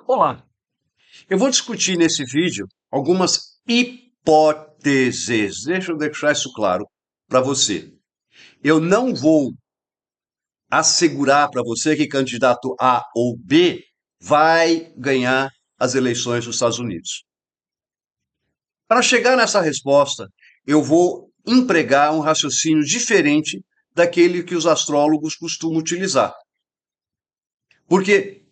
Olá, eu vou discutir nesse vídeo algumas hipóteses. Deixa eu deixar isso claro para você. Eu não vou assegurar para você que candidato A ou B vai ganhar as eleições dos Estados Unidos. Para chegar nessa resposta, eu vou empregar um raciocínio diferente daquele que os astrólogos costumam utilizar. Porque,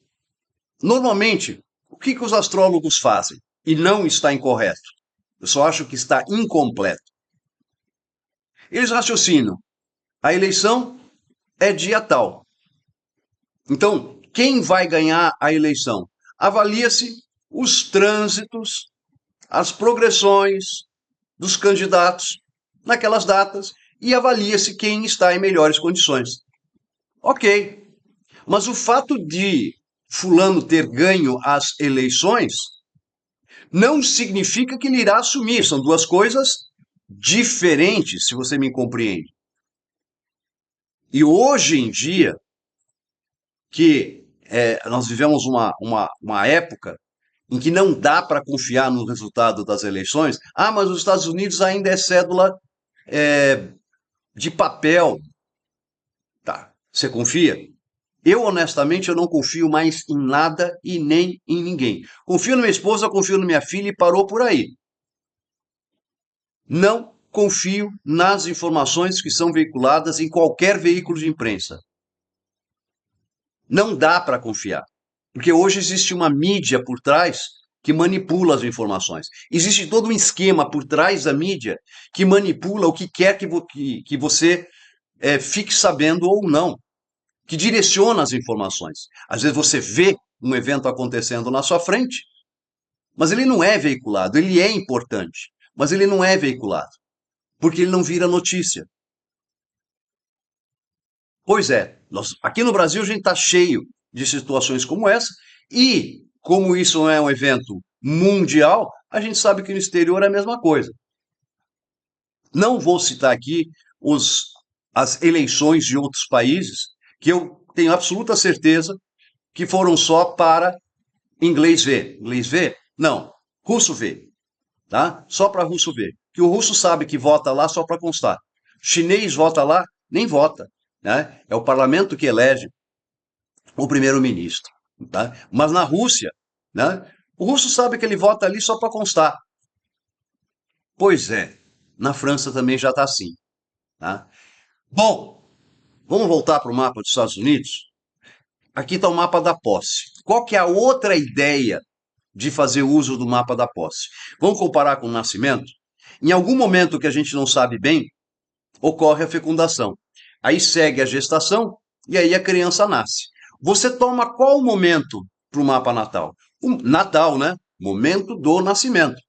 normalmente, o que os astrólogos fazem? E não está incorreto. Eu só acho que está incompleto. Eles raciocinam. A eleição é dia tal. Então, quem vai ganhar a eleição? Avalia-se os trânsitos, as progressões dos candidatos naquelas datas e avalia-se quem está em melhores condições. Ok, mas o fato de fulano ter ganho as eleições não significa que ele irá assumir. São duas coisas diferentes, se você me compreende. E hoje em dia, que nós vivemos uma época em que não dá para confiar no resultado das eleições. Ah, mas os Estados Unidos ainda é cédula de papel. Tá, você confia? Eu, honestamente, eu não confio mais em nada e nem em ninguém. Confio na minha esposa, confio na minha filha e parou por aí. Não confio nas informações que são veiculadas em qualquer veículo de imprensa. Não dá para confiar. Porque hoje existe uma mídia por trás que manipula as informações. Existe todo um esquema por trás da mídia que manipula o que quer que você fique sabendo ou não, que direciona as informações. Às vezes você vê um evento acontecendo na sua frente, mas ele não é veiculado. Ele é importante, mas ele não é veiculado, porque ele não vira notícia. Pois é, aqui no Brasil a gente está cheio de situações como essa, e como isso é um evento mundial, a gente sabe que no exterior é a mesma coisa. Não vou citar aqui as eleições de outros países, que eu tenho absoluta certeza que foram só para inglês ver. Inglês ver? Não. Russo ver. Tá? Só para russo ver. Que o russo sabe que vota lá só para constar. Chinês vota lá, nem vota. Né? É o parlamento que elege o primeiro-ministro. Tá? Mas na Rússia, né, o russo sabe que ele vota ali só para constar. Pois é, na França também já está assim. Tá? Bom, vamos voltar para o mapa dos Estados Unidos? Aqui está o mapa da posse. Qual que é a outra ideia de fazer uso do mapa da posse? Vamos comparar com o nascimento? Em algum momento que a gente não sabe bem, ocorre a fecundação. Aí segue a gestação e aí a criança nasce. Você toma qual momento para o mapa natal? O Natal, né? Momento do nascimento.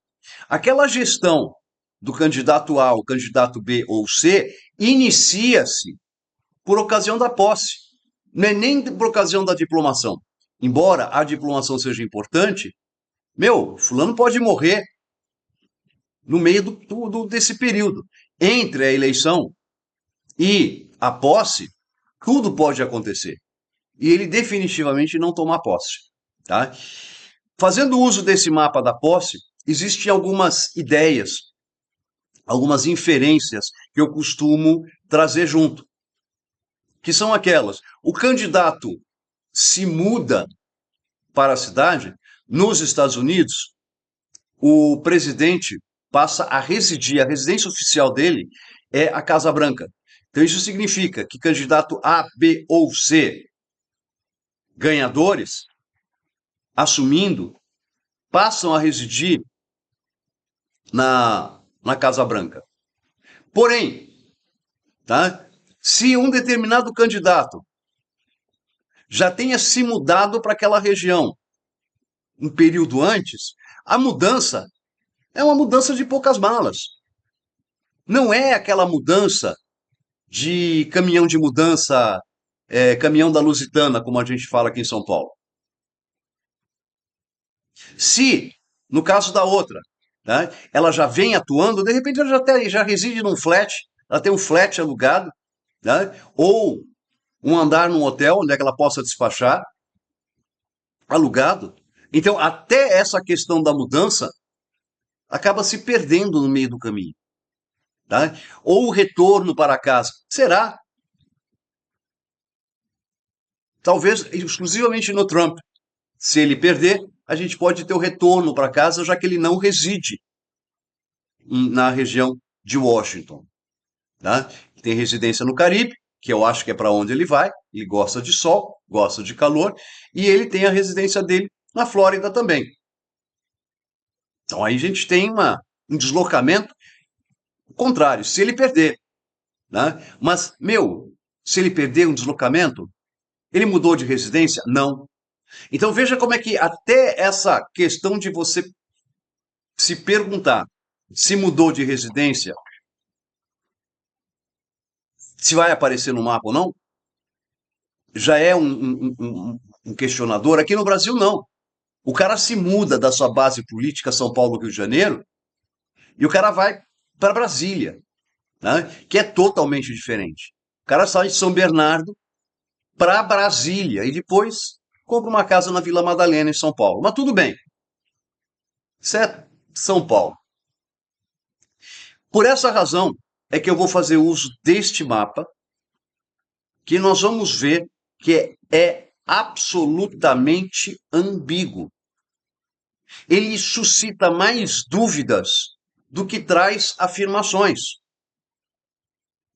Aquela gestão do candidato A, o candidato B ou C, inicia-se por ocasião da posse. Não é nem por ocasião da diplomação. Embora a diplomação seja importante, meu, fulano pode morrer no meio desse período. Entre a eleição e a posse, tudo pode acontecer. E ele definitivamente não toma posse. Tá? Fazendo uso desse mapa da posse, existem algumas ideias, algumas inferências que eu costumo trazer junto, que são aquelas. O candidato se muda para a cidade, nos Estados Unidos, o presidente passa a residir, a residência oficial dele é a Casa Branca. Então isso significa que candidato A, B ou C, ganhadores, assumindo, passam a residir na Casa Branca. Porém, tá, se um determinado candidato já tenha se mudado para aquela região um período antes, a mudança é uma mudança de poucas malas. Não é aquela mudança de caminhão de mudança, caminhão da Lusitana, como a gente fala aqui em São Paulo. Se, no caso da outra, né, ela já vem atuando, de repente ela já reside num flat, ela tem um flat alugado, né, ou um andar num hotel onde é que ela possa despachar, alugado. Então, até essa questão da mudança acaba se perdendo no meio do caminho. Tá? Ou o retorno para casa. Será? Talvez exclusivamente no Trump. Se ele perder, a gente pode ter o retorno para casa, já que ele não reside na região de Washington. Tá? Tem residência no Caribe, que eu acho que é para onde ele vai. Ele gosta de sol, gosta de calor, e ele tem a residência dele na Flórida também. Então aí a gente tem um deslocamento contrário, se ele perder. Né? Mas, se ele perder um deslocamento, ele mudou de residência? Não. Então veja como é que até essa questão de você se perguntar se mudou de residência, se vai aparecer no mapa ou não, já é um questionador. Aqui no Brasil, não. O cara se muda da sua base política, São Paulo, Rio de Janeiro, e o cara vai para Brasília, né? Que é totalmente diferente. O cara sai de São Bernardo para Brasília e depois compra uma casa na Vila Madalena, em São Paulo. Mas tudo bem. Isso é São Paulo. Por essa razão é que eu vou fazer uso deste mapa, que nós vamos ver que é absolutamente ambíguo. Ele suscita mais dúvidas do que traz afirmações.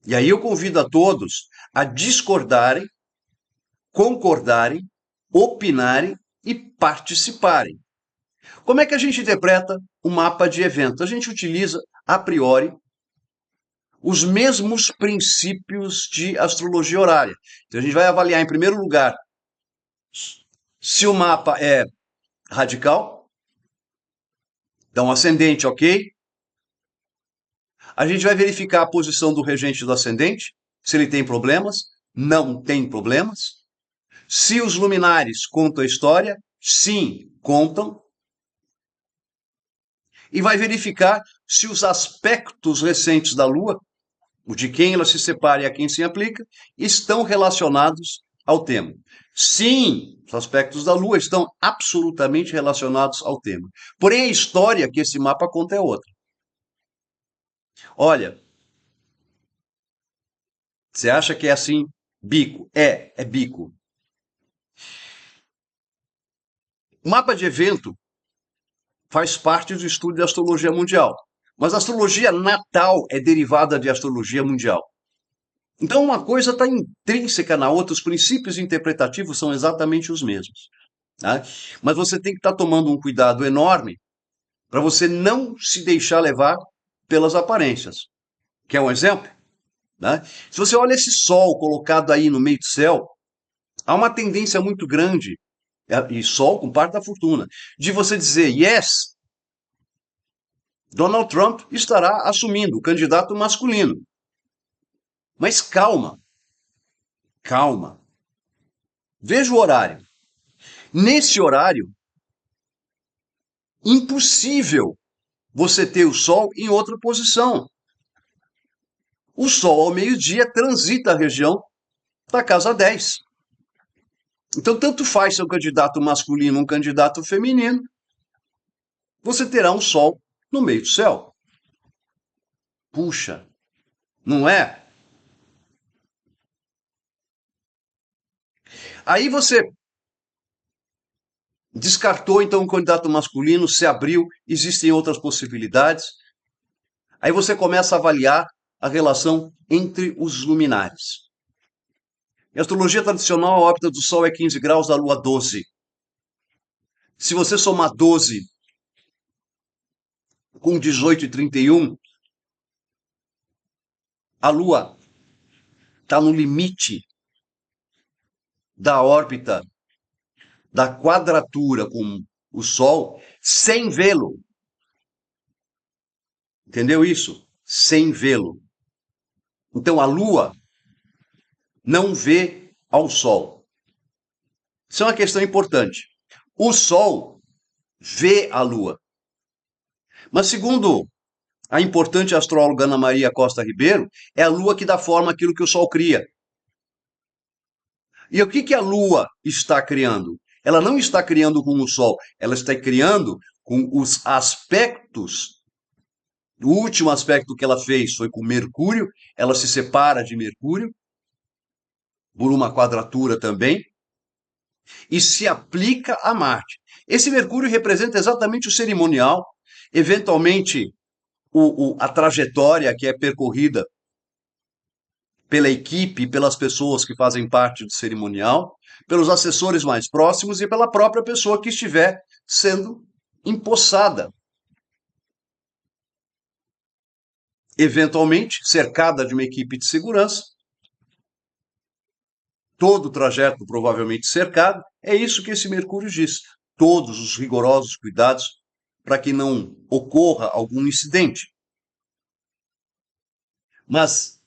E aí eu convido a todos a discordarem, concordarem, opinarem e participarem. Como é que a gente interpreta o mapa de evento? A gente utiliza, a priori, os mesmos princípios de astrologia horária. Então a gente vai avaliar, em primeiro lugar, se o mapa é radical. Então, ascendente, ok. A gente vai verificar a posição do regente do ascendente, se ele tem problemas. Não tem problemas. Se os luminares contam a história, sim, contam. E vai verificar se os aspectos recentes da Lua, o de quem ela se separa e a quem se aplica, estão relacionados ao tema. Sim, os aspectos da Lua estão absolutamente relacionados ao tema. Porém, a história que esse mapa conta é outra. Olha, você acha que é assim, bico? É bico. O mapa de evento faz parte do estudo de astrologia mundial. Mas a astrologia natal é derivada de astrologia mundial. Então, uma coisa está intrínseca na outra, os princípios interpretativos são exatamente os mesmos. Tá? Mas você tem que estar tomando um cuidado enorme para você não se deixar levar pelas aparências. Quer um exemplo? Né? Se você olha esse Sol colocado aí no meio do céu, há uma tendência muito grande, e Sol com parte da fortuna, de você dizer, yes, Donald Trump estará assumindo o candidato masculino. Mas calma, calma. Veja o horário. Nesse horário, impossível você ter o Sol em outra posição. O Sol, ao meio-dia, transita a região da casa 10. Então, tanto faz ser um candidato masculino ou um candidato feminino, você terá um Sol no meio do céu. Puxa, não é? Aí você descartou então o candidato masculino, se abriu, existem outras possibilidades. Aí você começa a avaliar a relação entre os luminares. Em astrologia tradicional, a órbita do Sol é 15 graus, da Lua 12. Se você somar 12 com 18 e 31, a Lua está no limite da órbita da quadratura com o Sol sem vê-lo. Entendeu isso? Sem vê-lo. Então a Lua não vê ao Sol. Isso é uma questão importante. O Sol vê a Lua. Mas segundo a importante astróloga Ana Maria Costa Ribeiro, é a Lua que dá forma àquilo que o Sol cria. E o que a Lua está criando? Ela não está criando com o Sol, ela está criando com os aspectos. O último aspecto que ela fez foi com Mercúrio, ela se separa de Mercúrio, por uma quadratura também, e se aplica a Marte. Esse Mercúrio representa exatamente o cerimonial, eventualmente a trajetória que é percorrida pela equipe, pelas pessoas que fazem parte do cerimonial, pelos assessores mais próximos e pela própria pessoa que estiver sendo empossada. Eventualmente, cercada de uma equipe de segurança, todo o trajeto provavelmente cercado, é isso que esse Mercúrio diz. Todos os rigorosos cuidados para que não ocorra algum incidente. Mas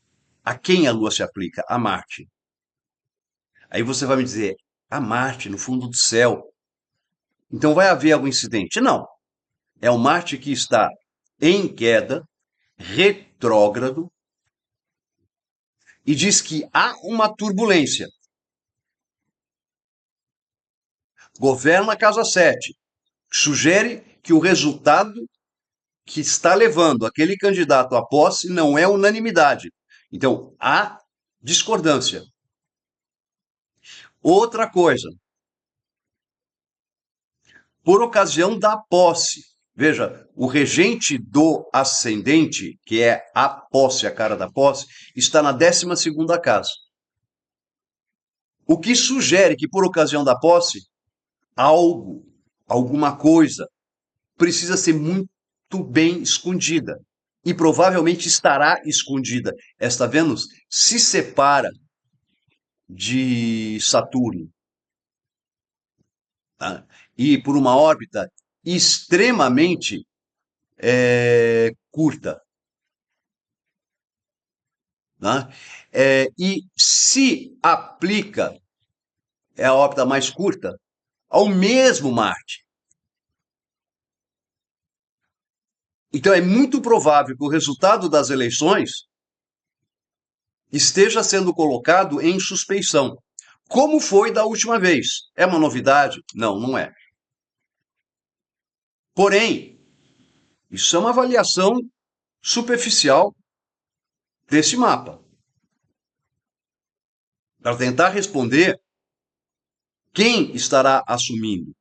a quem a Lua se aplica? A Marte. Aí você vai me dizer, a Marte no fundo do céu. Então vai haver algum incidente? Não. É o Marte que está em queda, retrógrado, e diz que há uma turbulência. Governa a casa 7. Sugere que o resultado que está levando aquele candidato à posse não é unanimidade. Então, há discordância. Outra coisa, por ocasião da posse, veja, o regente do ascendente, que é a posse, a cara da posse, está na 12ª casa. O que sugere que, por ocasião da posse, algo, alguma coisa, precisa ser muito bem escondida. E provavelmente estará escondida. Esta Vênus se separa de Saturno, tá? E por uma órbita extremamente curta. Tá? E se aplica, é a órbita mais curta, ao mesmo Marte. Então é muito provável que o resultado das eleições esteja sendo colocado em suspeição. Como foi da última vez? É uma novidade? Não, não é. Porém, isso é uma avaliação superficial desse mapa. Para tentar responder quem estará assumindo.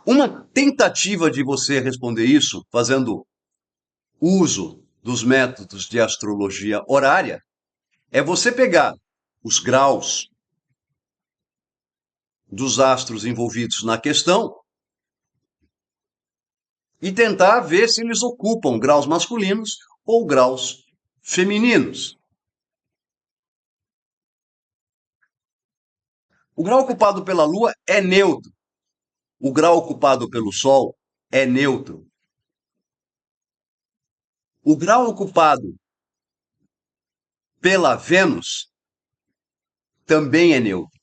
Uma tentativa de você responder isso, fazendo uso dos métodos de astrologia horária, é você pegar os graus dos astros envolvidos na questão e tentar ver se eles ocupam graus masculinos ou graus femininos. O grau ocupado pela Lua é neutro. O grau ocupado pelo Sol é neutro. O grau ocupado pela Vênus também é neutro.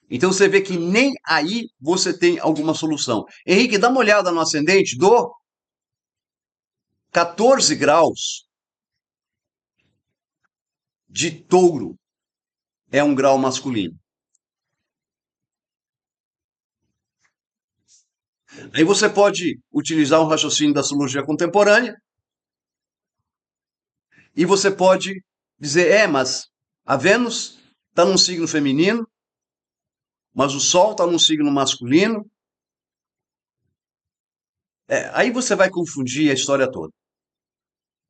Então você vê que nem aí você tem alguma solução. Henrique, dá uma olhada no ascendente do 14 graus de Touro. É um grau masculino. Aí você pode utilizar um raciocínio da astrologia contemporânea e você pode dizer, mas a Vênus está num signo feminino, mas o Sol está num signo masculino. Aí você vai confundir a história toda.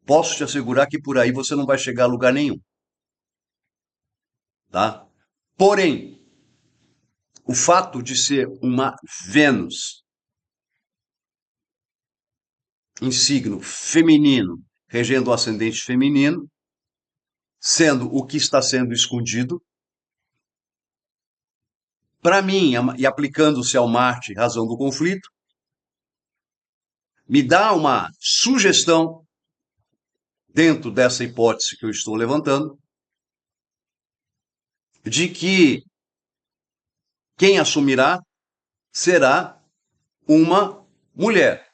Posso te assegurar que por aí você não vai chegar a lugar nenhum. Tá? Porém, o fato de ser uma Vênus em signo feminino, regendo o ascendente feminino, sendo o que está sendo escondido, para mim, e aplicando-se ao Marte, razão do conflito, me dá uma sugestão, dentro dessa hipótese que eu estou levantando, de que quem assumirá será uma mulher.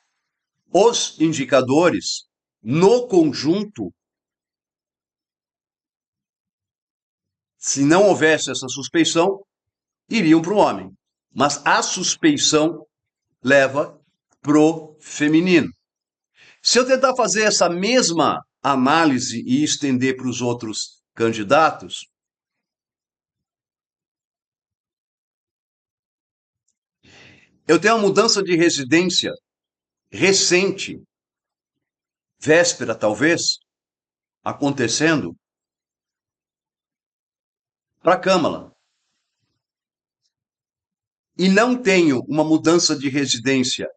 Os indicadores, no conjunto, se não houvesse essa suspeição, iriam para o homem. Mas a suspeição leva pro feminino. Se eu tentar fazer essa mesma análise e estender para os outros candidatos, eu tenho uma mudança de residência recente, véspera talvez, acontecendo para a Câmara. E não tenho uma mudança de residência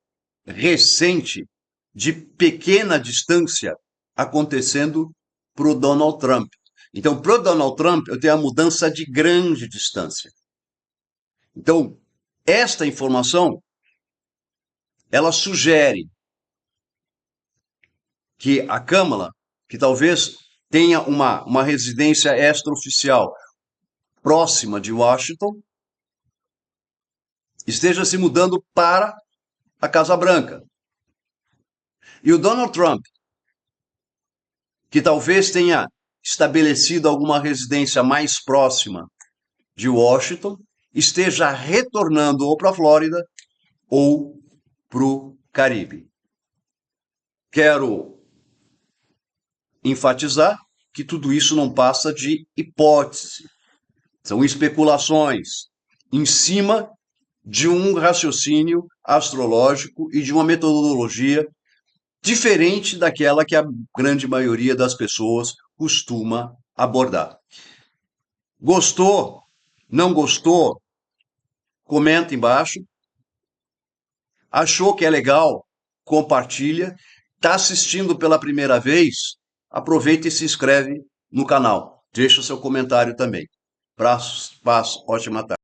recente, de pequena distância, acontecendo para o Donald Trump. Então, para o Donald Trump, eu tenho a mudança de grande distância. Então, esta informação, ela sugere que a Câmara, que talvez tenha uma residência extraoficial próxima de Washington, esteja se mudando para a Casa Branca. E o Donald Trump, que talvez tenha estabelecido alguma residência mais próxima de Washington, esteja retornando ou para a Flórida ou para o Caribe. Quero enfatizar que tudo isso não passa de hipótese. São especulações em cima de um raciocínio astrológico e de uma metodologia diferente daquela que a grande maioria das pessoas costuma abordar. Gostou? Não gostou? Comenta embaixo. Achou que é legal? Compartilha. Está assistindo pela primeira vez? Aproveita e se inscreve no canal. Deixa o seu comentário também. Abraços, paz, ótima tarde.